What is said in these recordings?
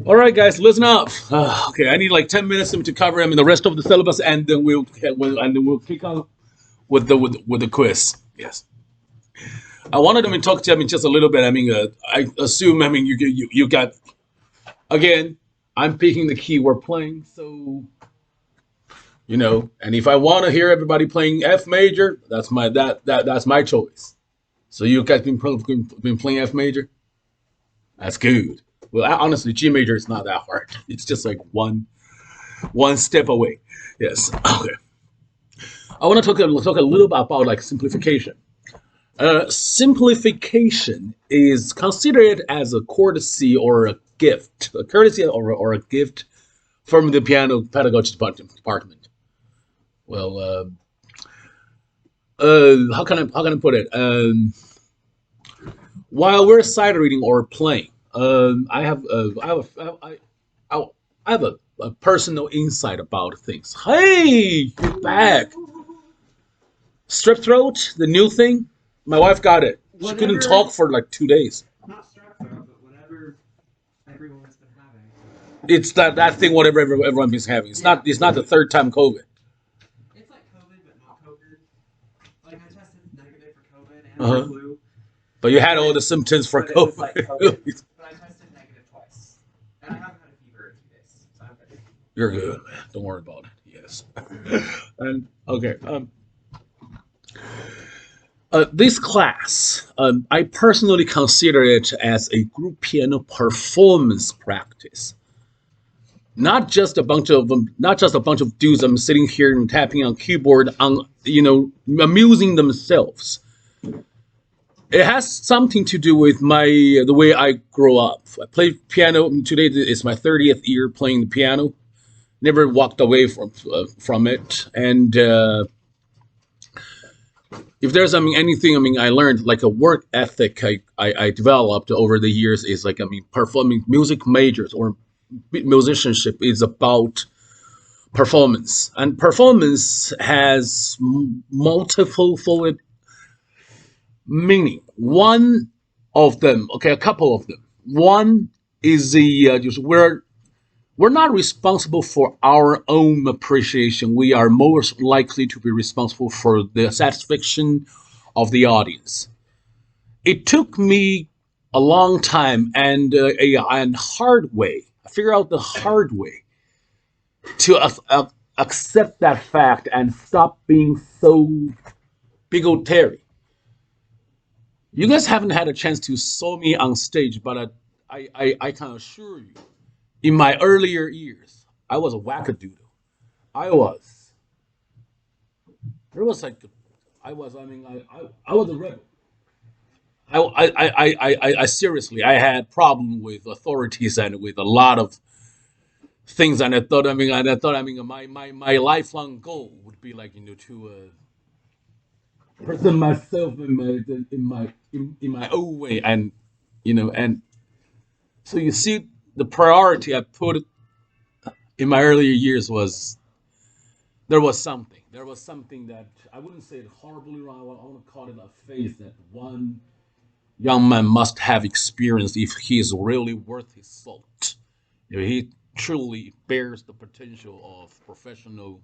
All right, guys, listen up. Okay, I need like 10 minutes to cover the rest of the syllabus, and then we'll kick on with the quiz. Yes, I wanted to talk to you. Just a little bit. I assume. You got again. I'm picking the key we're playing, so And if I want to hear everybody playing F major, that's my choice. So you guys been playing F major. That's good. Well, honestly, G major is not that hard. It's just like one step away. Yes. Okay. I want to talk a little bit about like simplification. Simplification is considered as a courtesy or a gift, a courtesy or a gift from the piano pedagogy department. Well, how can I put it? While we're sight reading or playing, I have a personal insight about things. Hey, you're back. Strep throat, the new thing. My wife got it. She couldn't talk for like 2 days. Not strep throat, but whatever everyone's been having. It's that thing whatever everyone is having. It's not the third time COVID. It's like COVID, but not COVID. Like I tested negative for COVID and Uh-huh. for flu, But you had all the symptoms for but it was like COVID. COVID. But I tested negative twice, and I haven't had a fever in 2 days, so I'm good. You're good, man. Don't worry about it. Yes. And okay. This class, I personally consider it as a group piano performance practice. Not just a bunch of dudes. I'm sitting here and tapping on keyboard, amusing themselves. It has something to do with the way I grow up. I play piano. Today is my 30th year playing the piano. Never walked away from it, and if there's anything I learned like a work ethic I developed over the years is like performing music majors or musicianship is about performance, and performance has multiple fold meaning. One of them, okay, a couple of them. One is the just we're not responsible for our own appreciation. We are most likely to be responsible for the satisfaction of the audience. It took me a long time and a hard way. I figured out the hard way to accept that fact and stop being so bigotary. You guys haven't had a chance to saw me on stage, but I can assure you, in my earlier years, I was a wackadoodle. I was. There was like, I was. I was a rebel. I seriously, I had problem with authorities and with a lot of things, and my lifelong goal would be like to present myself in my own way, and and so you see, the priority I put in my earlier years was there was something that I wouldn't say it horribly wrong. I want to call it a phase that one young man must have experienced if he is really worth his salt. He truly bears the potential of professional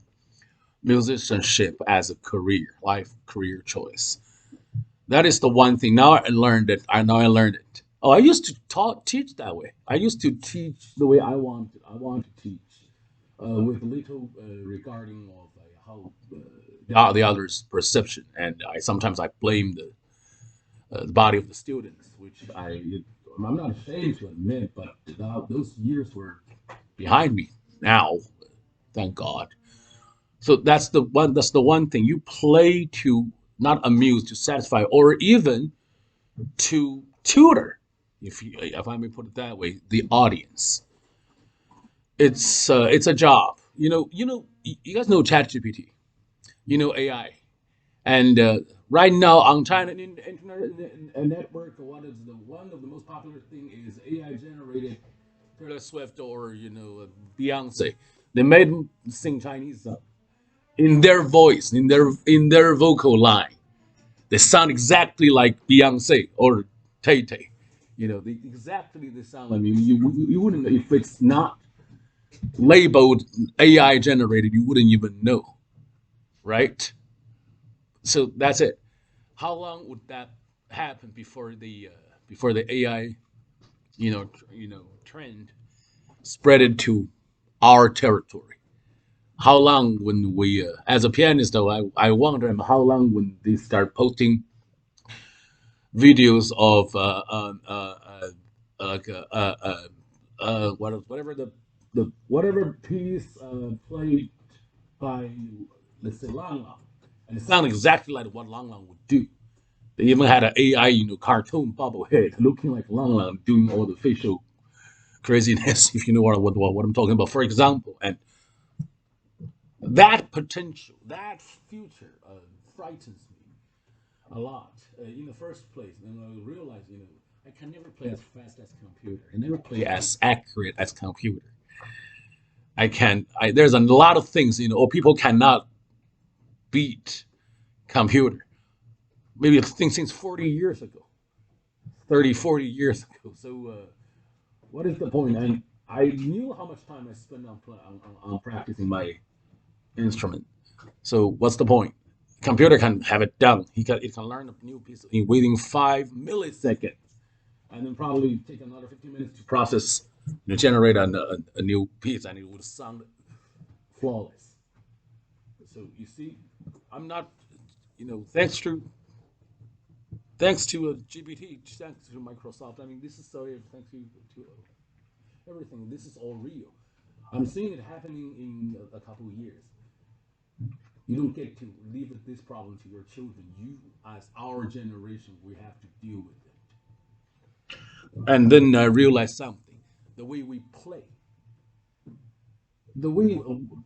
musicianship as a life career choice. That is the one thing. Now I learned it. I learned it. Oh, I used to teach that way. I used to teach the way I wanted. I want to teach with little regarding of how the other's perception, and sometimes I blame the body of the students, which I'm not ashamed to admit, but those years were behind me now, thank God. So that's the one thing you play to not amuse, to satisfy, or even to tutor, if I may put it that way, the audience. It's a job. You guys know ChatGPT. You know AI, and right now on China internet network, one of the most popular thing is AI generated Taylor Swift or Beyonce. They made them sing Chinese song in their voice, in their vocal line. They sound exactly like Beyonce or Tay Tay. exactly the sound. I mean, you wouldn't if it's not labeled AI generated, you wouldn't even know, right? So that's it. How long would that happen before the AI trend spread it to our territory? How long when we as a pianist though I wonder how long when they start posting videos of like whatever the whatever piece played by let's say Lang Lang, and it sounded exactly like what Lang Lang would do. They even had an AI, cartoon bobblehead looking like Lang Lang doing all the facial craziness, if you know what I'm talking about, for example. And that potential, that future frightens me a lot in the first place. And I realize, I can never play as fast as computer. I never play as accurate as computer. I can. There's a lot of things, or people cannot beat computer. Maybe it's things since 40 years ago, 30, 40 years ago. So what is the point? And I knew how much time I spent on practicing my instrument. So what's the point? Computer can have it done. It can learn a new piece in within 5 milliseconds, and then probably take another 15 minutes to process, generate a new piece, and it would sound flawless. So you see, I'm not, thanks to GPT, thanks to Microsoft. I mean, this is so thanks to everything. This is all real. I'm seeing it happening in a couple of years. You don't get to leave this problem to your children. You, as our generation, we have to deal with it. And then I realized something: the way we play, the way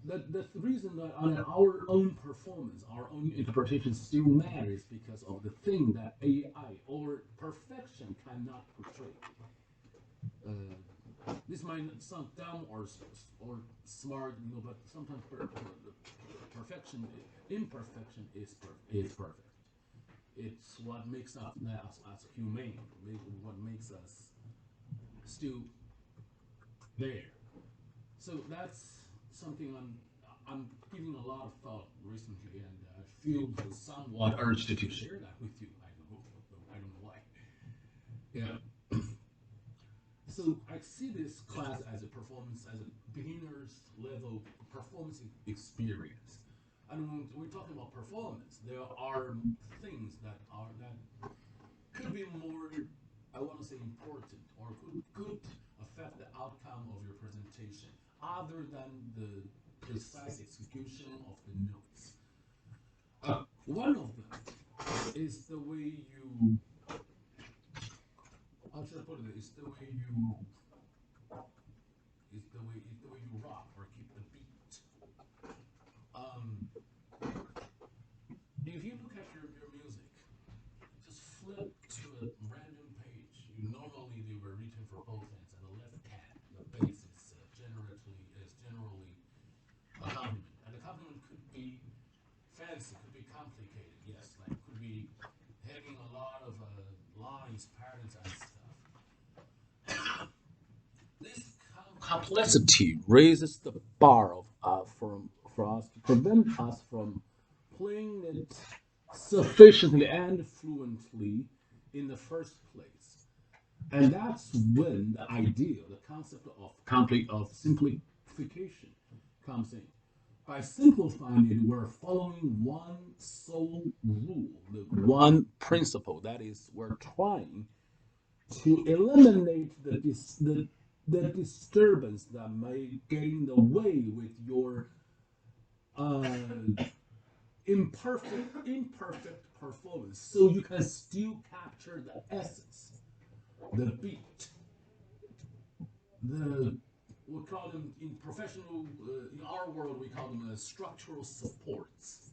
the reason that on our own performance, our own interpretation still matters because of the thing that AI or perfection cannot portray. This might sound dumb or smart, but sometimes perfection, imperfection is perfect. It's what makes us as humane, what makes us still there. So that's something I'm giving a lot of thought recently, and I feel somewhat urged to share that with you. I don't know why. Yeah. So I see this class as a performance, as a beginner's level performance experience. And when we're talking about performance, there are things that could be more, I want to say, important or could affect the outcome of your presentation, other than the precise execution of the notes. One of them is the way you, how should I put it? Is the way you rock or keep the beat. Um, if you look at your music, just flip to a random page. Normally they were written for both hands, and the left hand, the bass is generally accompaniment. And accompaniment could be fancy, could be complicated. Yes, like could be having a lot of lines, patterns, and stuff. This complexity raises the bar for us to prevent us from playing it sufficiently and fluently in the first place. And that's when the idea, the concept of simplification comes in. By simplifying it, we're following one sole rule, the one principle. That is, we're trying to eliminate the disturbance that may get in the way with your uh, imperfect performance, so you can still capture the essence, the beat, the we call them in professional in our world we call them structural supports.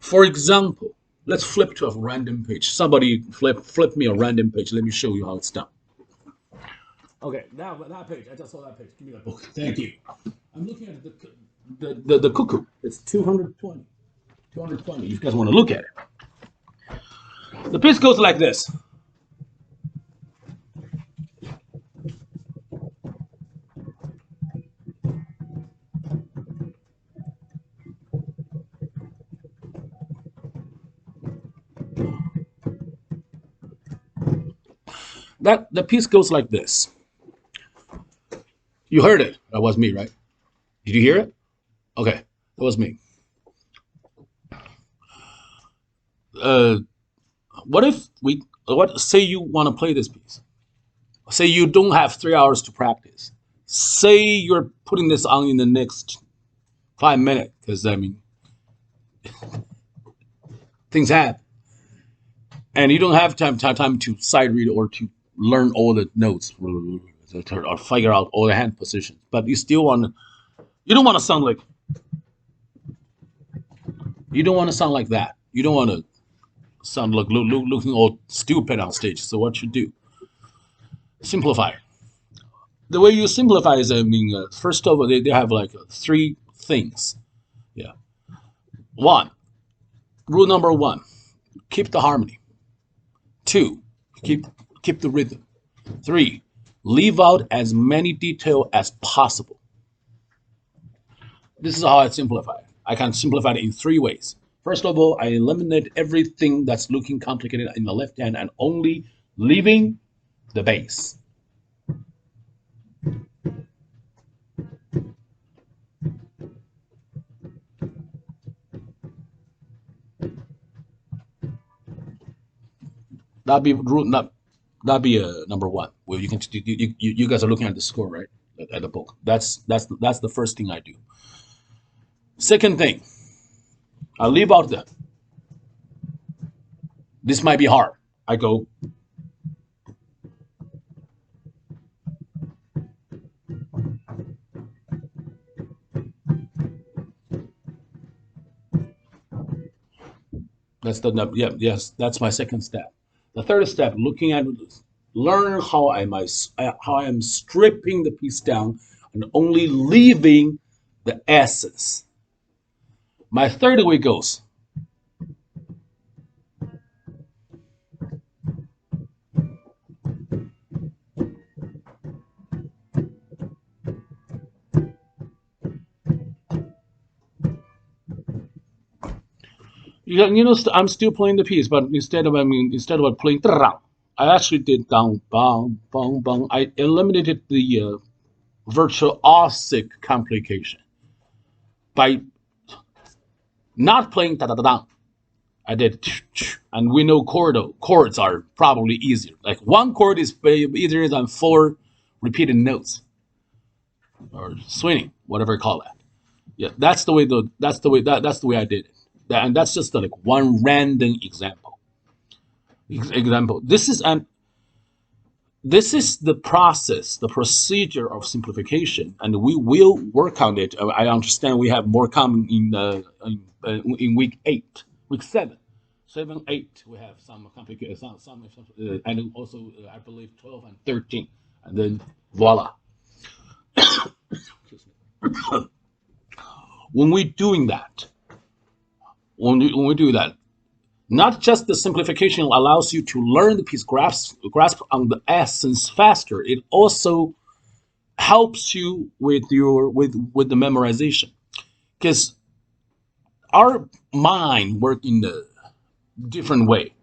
For example, let's flip to a random page. Somebody flip me a random page. Let me show you how it's done. Okay, now that page. I just saw that page. Give me that book. Thank you. I'm looking at the cuckoo. It's 220. 220. If you guys want to look at it. The piece goes like this. that the piece goes like this. You heard it. That was me, right? Did you hear it? Okay, that was me. Uh, what if we? What say you want to play this piece? Say you don't have 3 hours to practice. Say you're putting this on in the next 5 minutes, because I mean things happen, and you don't have time to sight read or to learn all the notes or figure out all the hand positions. But you still want you don't want to sound like you don't want to sound like that. You don't want to sound like looking all stupid on stage. So what you do? Simplify. The way you simplify is, I mean, first of all, they have like three things. Yeah. One, rule number one, keep the harmony. Two, keep the rhythm. Three, leave out as many detail as possible. This is how I simplify it. I can simplify it in three ways. First of all, I eliminate everything that's looking complicated in the left hand and only leaving the bass. That'd be that'd be number one. Well, you can you guys are looking at the score, right? At the book. That's the first thing I do. Second thing, I leave out the. This might be hard. I go. That's the yeah yes. That's my second step. The third step, looking at learn how I am stripping the piece down and only leaving the essence. My third way goes. You know, I'm still playing the piece, but instead of playing, I actually did down, bang, bang, bang. I eliminated the virtuosic complication by not playing da da da da. I did, and we know chords are probably easier. Like one chord is easier than four repeated notes or swinging, whatever you call that. Yeah, that's the way I did it. And that's just like one random example. This is the process, the procedure of simplification, and we will work on it. I understand we have more coming in week 8, week 7, 7, 8. We have some complicated, and also I believe 12 and 13, and then voila. When we're doing that, when we do that, not just the simplification allows you to learn the piece, grasp on the essence faster. It also helps you with the memorization, because our mind work in a different way.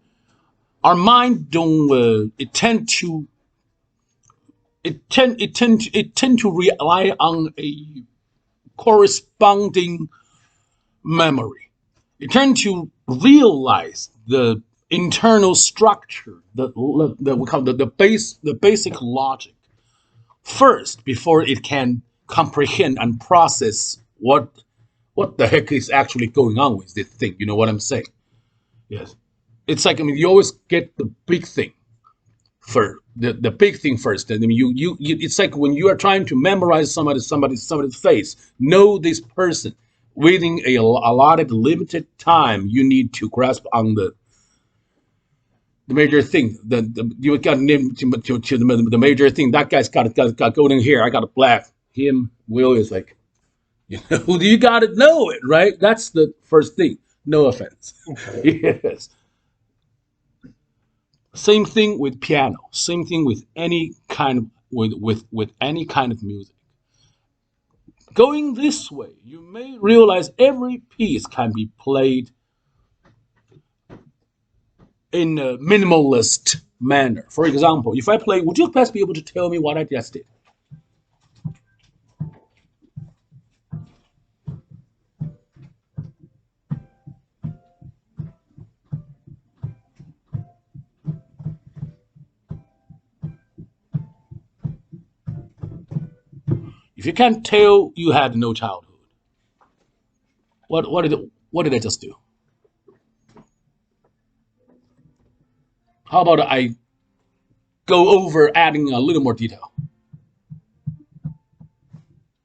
Our mind don't it tend to rely on a corresponding memory. You tend to realize the internal structure, the we call the basic logic first before it can comprehend and process what the heck is actually going on with this thing. You know what I'm saying? Yes. It's like, I mean, you always get the big thing for the big thing first. And I mean, you it's like when you are trying to memorize somebody's face, know this person within a allotted limited time. You need to grasp on the major thing. You got to the major thing. That guy's got golden hair. I got a black. Him, Will is like, you know, you got to know it, right? That's the first thing. No offense. Yes. Same thing with piano. Same thing with any kind of with any kind of music. Going this way, you may realize every piece can be played in a minimalist manner. For example, if I play, would you please be able to tell me what I just did? If you can't tell, you had no childhood. What did I just do? How about I go over adding a little more detail?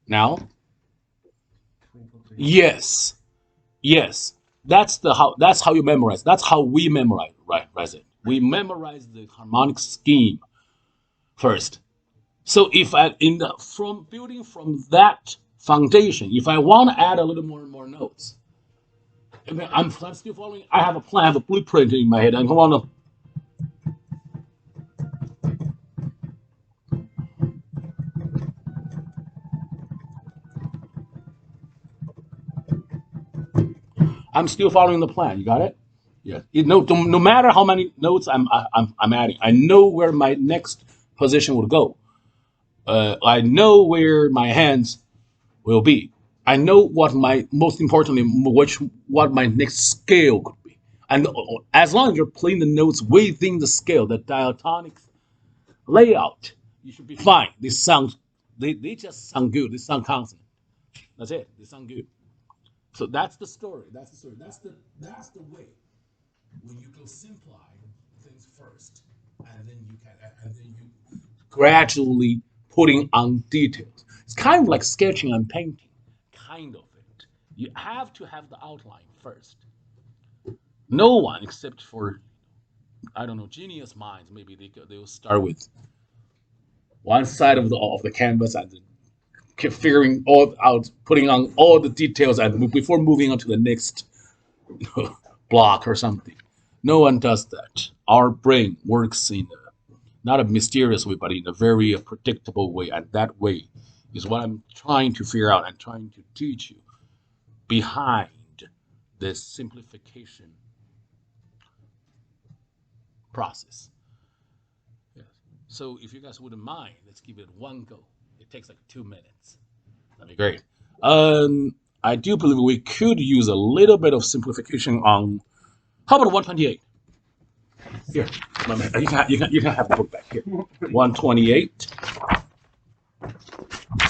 Now, yes, yes. That's how you memorize. That's how we memorize, right? It. We memorize the harmonic scheme first. So if I in the from building from that foundation, if I want to add a little more notes, I mean, I'm still following. I have a plan, I have a blueprint in my head, and I want to. I'm still following the plan. You got it? Yeah. No matter how many notes I'm adding, I know where my next position would go. I know where my hands will be. I know what my most importantly, what my next scale could be. And as long as you're playing the notes within the scale, the diatonic layout, you should be fine. They just sound good. They sound consonant. That's it. They sound good. So that's the story. That's the story. That's the way. When you go simplify things first, and then you gradually putting on details. It's kind of like sketching and painting, kind of it. You have to have the outline first. No one except for I don't know genius minds. Maybe they'll start with one side of the canvas and keep figuring all out, putting on all the details, and before moving on to the next block or something. No one does that. Our brain works in not a mysterious way, but in a very predictable way, and that way is what I'm trying to figure out and trying to teach you behind this simplification process. Yes. So if you guys wouldn't mind, let's give it one go. It takes like 2 minutes. That'd be great. I do believe we could use a little bit of simplification on. How about 128? Here, you can have the book back here. 128.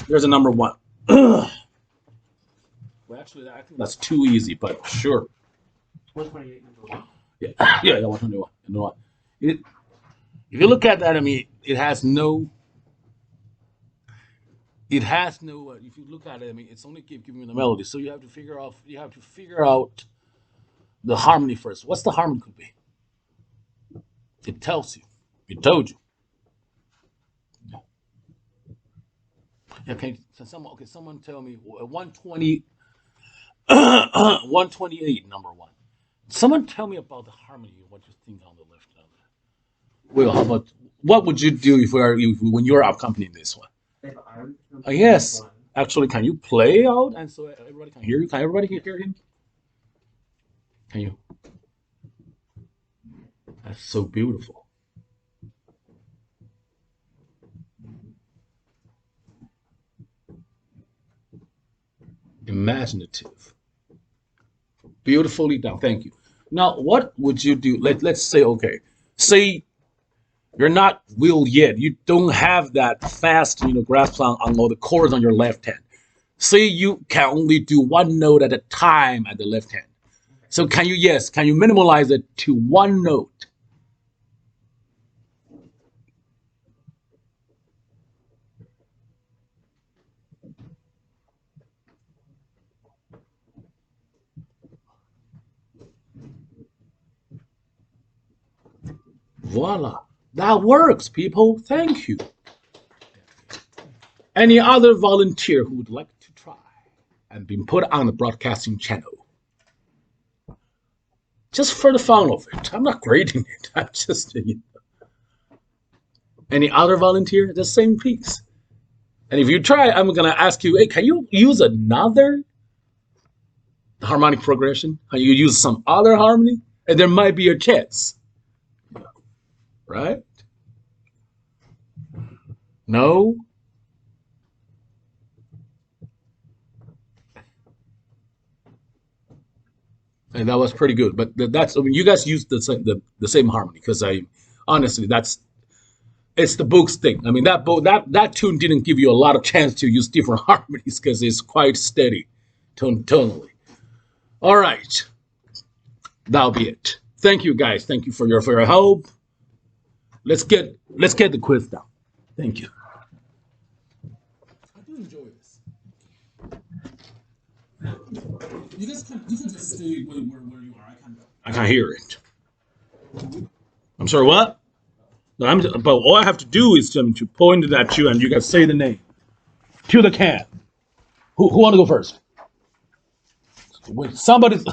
There's a number one. Well, actually, I think that's too easy, but sure. 128 number one. Yeah, yeah, 121. You know what? If you look at that, I mean, it has no. It has no. If you look at it, I mean, it's only giving you the melody. So you have to figure out. You have to figure out the harmony first. What's the harmony could be? It tells you. It told you. Okay, so someone tell me 120, 128, number one. Someone tell me about the harmony. What you think on the left? Well, how about what would you do when you're accompanying this one? If I'm Yes, actually, can you play out and so everybody can hear you? Can everybody hear him? Can you? That's so beautiful. Imaginative. Beautifully done. Thank you. Now, what would you do? Let's say, okay, say you're not will yet. You don't have that fast, grasp on all the chords on your left hand. Say you can only do one note at a time at the left hand. So can you minimalize it to one note? Voila. That works, people. Thank you. Any other volunteer who would like to try and be put on the broadcasting channel? Just for the fun of it. I'm not grading it. I'm just. Any other volunteer? The same piece. And if you try, I'm gonna ask you, hey, can you use another harmonic progression? Can you use some other harmony? And there might be a chance. right? No? And that was pretty good. But that's, I mean, you guys used the same harmony because I honestly, that's it's the book's thing. I mean, that book that tune didn't give you a lot of chance to use different harmonies because it's quite steady tonally. All right, that'll be it. Thank you guys. Thank you for your help. Let's get the quiz down. Thank you. I do enjoy this. You can just stay where you are. I can't hear it. I'm sorry. What? No, but all I have to do is to point it at you, and you guys say the name to the can. Who want to go first? Wait, somebody's.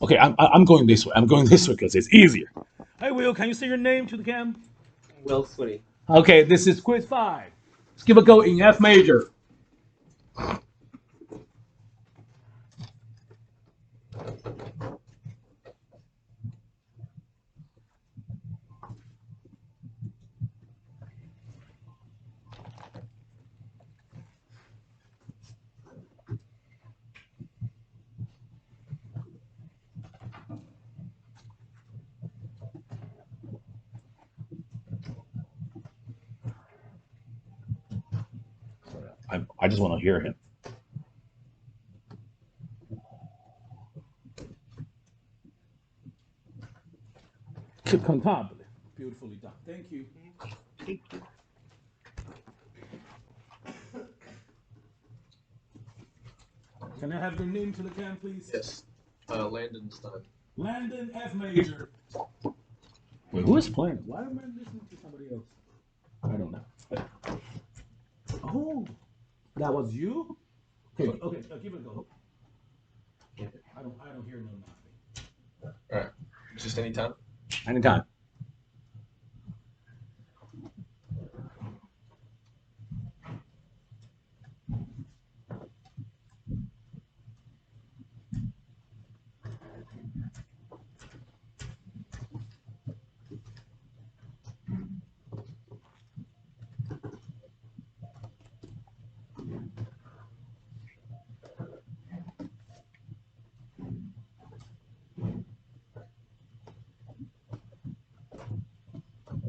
Okay, I'm going this way. I'm going this way because it's easier. Hey, Will, can you say your name to the cam? Will Switty. Okay, this is quiz 5. Let's give a go in F major. I just want to hear him. Cantabile. Beautifully done. Thank you. Can I have your name to the can, please? Yes. Landon Stein. Landon F major. Wait, who is playing? Why am I listening to somebody else? I don't know. Oh, that was you? Okay, give it a go. I don't hear no nothing. All right. Just anytime. Anytime.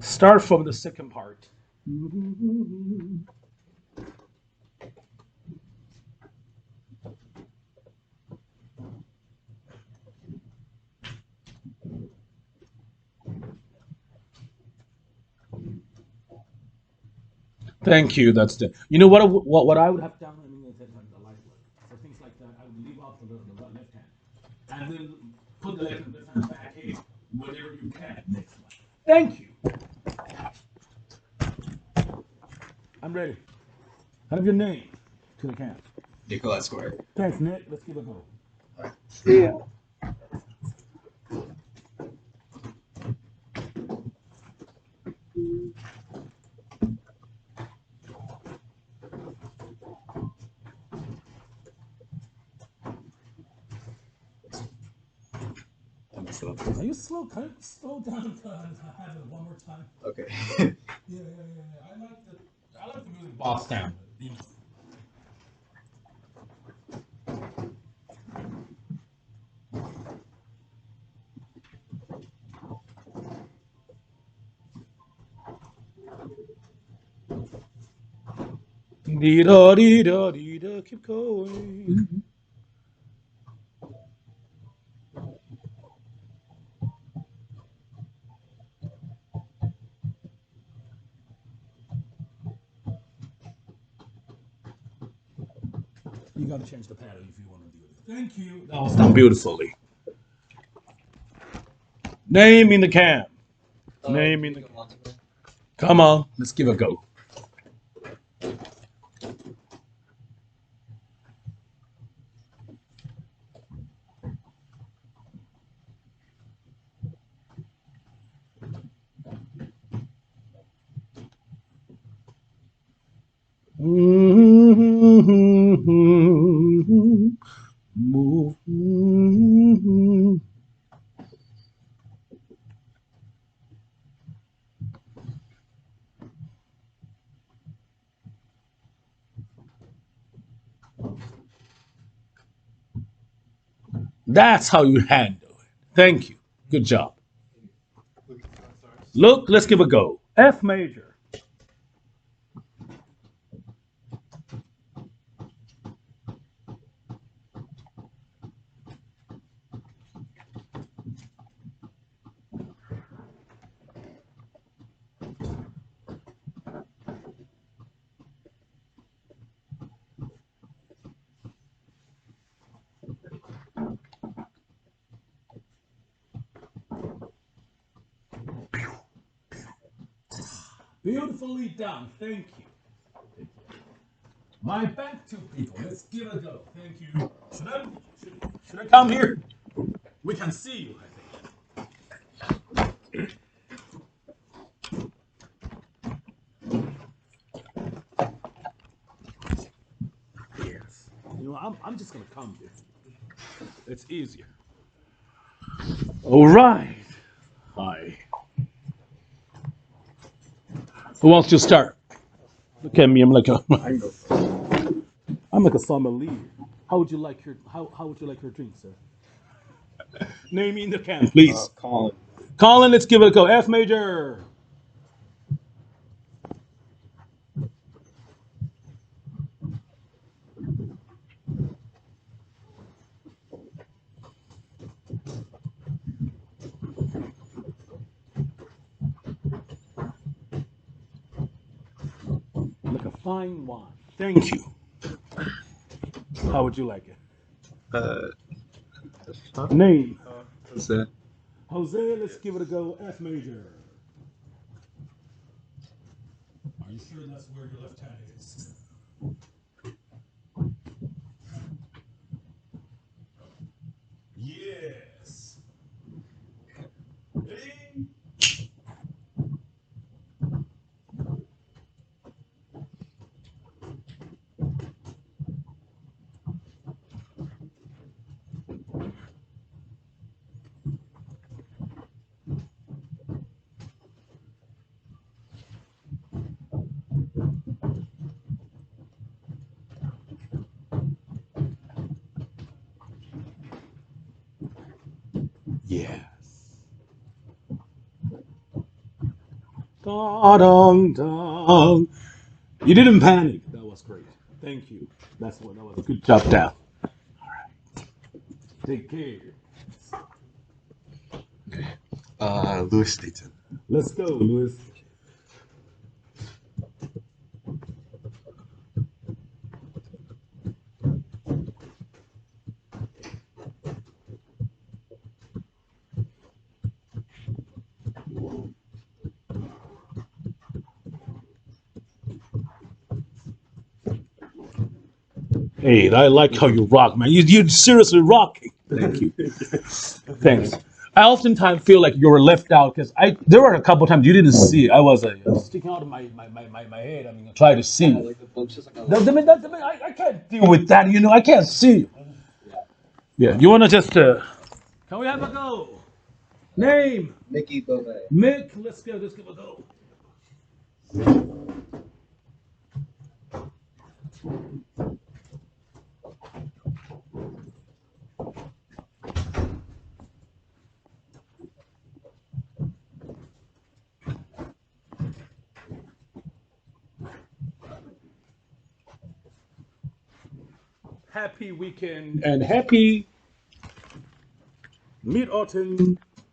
Start from the second part. Thank you. That's the. You know what I would have done. I mean, the light work for things like that. I would leave off the left hand, and then put the left hand back in whenever you can. Next one. Thank you. I'm ready. Have your name to the can. Nicolai Square. Thanks, Nick. Let's give it a go. Yeah. Are you slow? Can you slow down and have it one more time? Okay. Yeah. I like the music box down. You know. Dee da dee da dee da, keep going. You gotta change the pattern if you want to do it. Thank you. That was done beautifully. Name in the can. Name in the can. Come on, let's give it a go. Move. That's how you handle it. Thank you. Good job. Look, let's give it a go. F major. Beautifully done. Thank you. My back two people. Let's give it a go. Thank you. Should I come here? We can see you, I think. Yes. You know, I'm just gonna come here. It's easier. All right. Hi. Who wants to start? Look at me. I'm like a sommelier. How would you like your drink, sir? Name me in the can, please. Colin. Colin, let's give it a go. F major. Like a fine wine. Thank you. How would you like it? Name. What's that? Jose, let's give it a go. F major. Are you sure that's where your left hand is? Yes. Ready? Yes. Da-dong, dong. You didn't panic. That was great. Thank you. That was a good job down. All right. Take care. Louis Staten. Let's go, Louis. Hey, I like how you rock, man. You're seriously rocking. Thank you. Thanks. I oftentimes feel like you were left out because there were a couple times you didn't see. I was sticking out of my head. I mean, I tried to see. Like the books, just like a I can't deal with that. You know, I can't see. Yeah. You want to just? Can we have a go? Name. Mickey Beauvais. Mick. Let's go. Let's give a go. Happy weekend and happy Mid-Autumn